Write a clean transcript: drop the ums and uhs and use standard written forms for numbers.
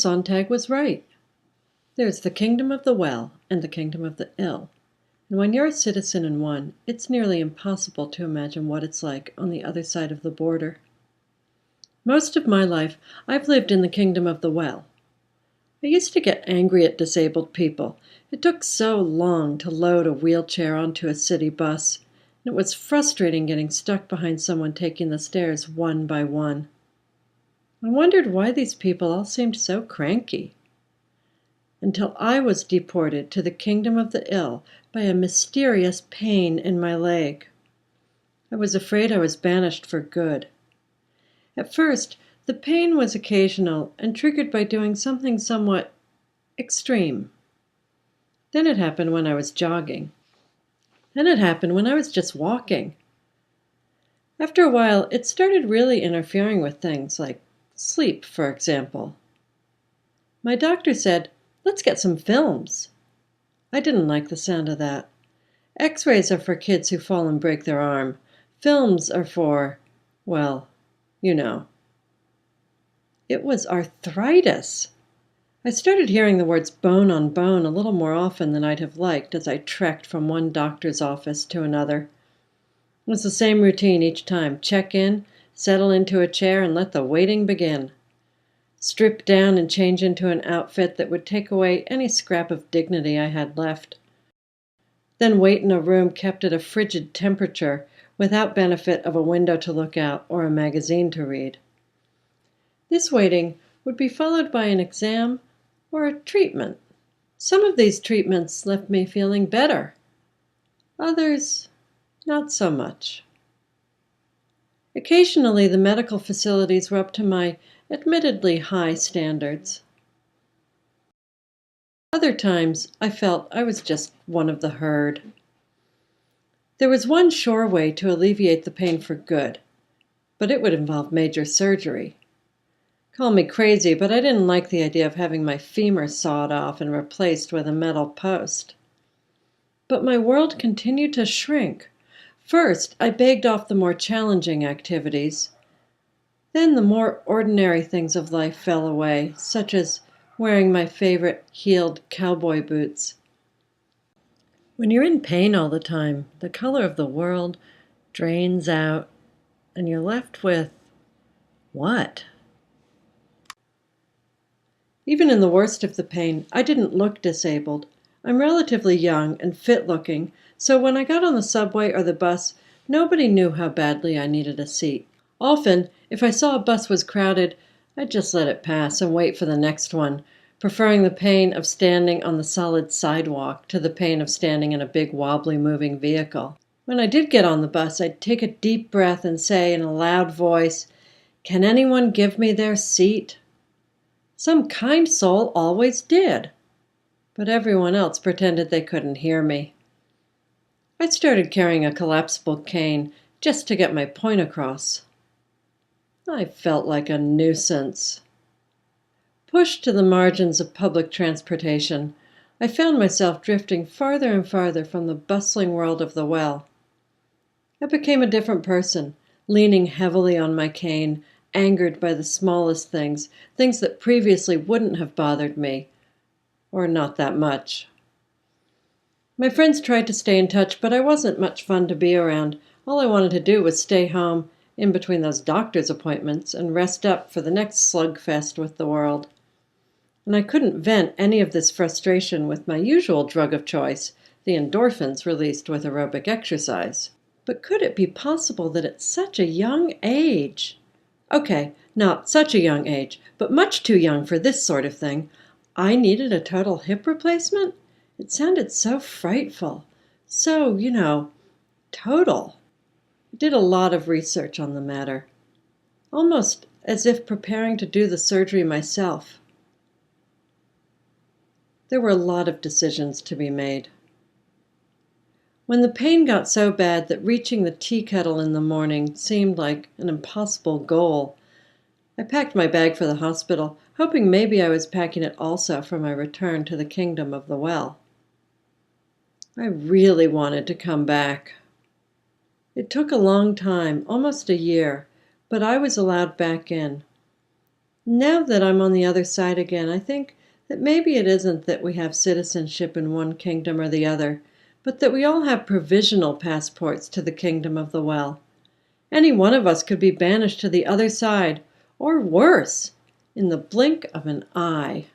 Sontag was right. There's the kingdom of the well and the kingdom of the ill. And when you're a citizen in one, it's nearly impossible to imagine what it's like on the other side of the border. Most of my life, I've lived in the kingdom of the well. I used to get angry at disabled people. It took so long to load a wheelchair onto a city bus, and it was frustrating getting stuck behind someone taking the stairs one by one. I wondered why these people all seemed so cranky. Until I was deported to the kingdom of the ill by a mysterious pain in my leg. I was afraid I was banished for good. At first, the pain was occasional and triggered by doing something somewhat extreme. Then it happened when I was jogging. Then it happened when I was just walking. After a while, it started really interfering with things like sleep, for example. My doctor said, "Let's get some films." I didn't like the sound of that. X-rays are for kids who fall and break their arm. Films are for, well, you know. It was arthritis. I started hearing the words bone on bone a little more often than I'd have liked as I trekked from one doctor's office to another. It was the same routine each time. Check in, settle into a chair, and let the waiting begin. Strip down and change into an outfit that would take away any scrap of dignity I had left. Then wait in a room kept at a frigid temperature without benefit of a window to look out or a magazine to read. This waiting would be followed by an exam or a treatment. Some of these treatments left me feeling better. Others, not so much. Occasionally, the medical facilities were up to my admittedly high standards. Other times, I felt I was just one of the herd. There was one sure way to alleviate the pain for good, but it would involve major surgery. Call me crazy, but I didn't like the idea of having my femur sawed off and replaced with a metal post. But my world continued to shrink. First, I begged off the more challenging activities. Then the more ordinary things of life fell away, such as wearing my favorite heeled cowboy boots. When you're in pain all the time, the color of the world drains out, and you're left with what? Even in the worst of the pain, I didn't look disabled. I'm relatively young and fit-looking, so when I got on the subway or the bus, nobody knew how badly I needed a seat. Often, if I saw a bus was crowded, I'd just let it pass and wait for the next one, preferring the pain of standing on the solid sidewalk to the pain of standing in a big wobbly moving vehicle. When I did get on the bus, I'd take a deep breath and say in a loud voice, "Can anyone give me their seat?" Some kind soul always did, but everyone else pretended they couldn't hear me. I started carrying a collapsible cane just to get my point across. I felt like a nuisance. Pushed to the margins of public transportation, I found myself drifting farther and farther from the bustling world of the well. I became a different person, leaning heavily on my cane, angered by the smallest things, things that previously wouldn't have bothered me, or not that much. My friends tried to stay in touch, but I wasn't much fun to be around. All I wanted to do was stay home in between those doctor's appointments and rest up for the next slugfest with the world. And I couldn't vent any of this frustration with my usual drug of choice, the endorphins released with aerobic exercise. But could it be possible that at such a young age... Okay, not such a young age, but much too young for this sort of thing, I needed a total hip replacement? It sounded so frightful. So, total. I did a lot of research on the matter, almost as if preparing to do the surgery myself. There were a lot of decisions to be made. When the pain got so bad that reaching the tea kettle in the morning seemed like an impossible goal, I packed my bag for the hospital, hoping maybe I was packing it also for my return to the kingdom of the well. I really wanted to come back. It took a long time, almost a year, but I was allowed back in. Now that I'm on the other side again, I think that maybe it isn't that we have citizenship in one kingdom or the other, but that we all have provisional passports to the kingdom of the well. Any one of us could be banished to the other side, or worse, in the blink of an eye.